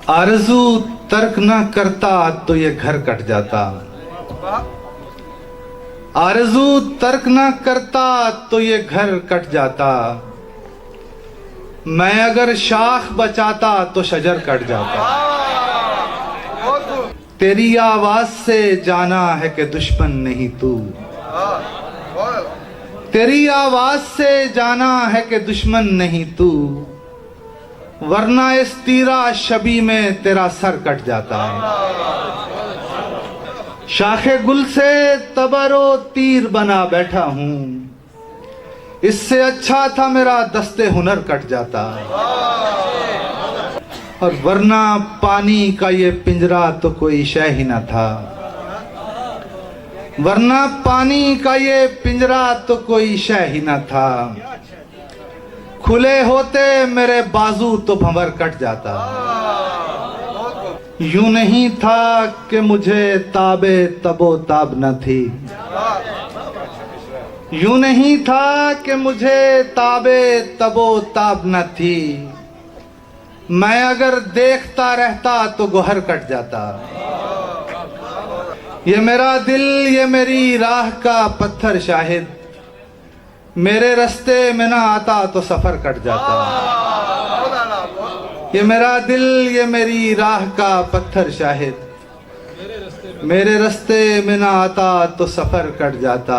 आरज़ू तर्क ना करता तो ये घर कट जाता। आरज़ू तर्क ना करता तो ये घर कट जाता। मैं अगर शाख बचाता तो शजर कट जाता। तेरी आवाज से जाना है कि दुश्मन नहीं तू। तेरी आवाज से जाना है कि दुश्मन नहीं तू, वरना इस तीरा शबी में तेरा सर कट जाता है। शाखे गुल से तबरो तीर बना बैठा हूं, इससे अच्छा था मेरा दस्ते हुनर कट जाता। और वरना पानी का ये पिंजरा तो कोई शय ही न था। वरना पानी का ये पिंजरा तो कोई शय ही न था। खुले होते मेरे बाजू तो भंवर कट जाता। यूं नहीं था कि मुझे ताबे तबो ताब न थी। यूं नहीं था कि मुझे ताबे तबो ताब न थी। मैं अगर देखता रहता तो गोहर कट जाता। ये मेरा दिल ये मेरी राह का पत्थर शाहिद, मेरे रास्ते में ना आता तो सफर कट जाता। ये मेरा दिल ये मेरी राह का पत्थर शाहिद, मेरे रास्ते में ना आता तो सफर कट जाता।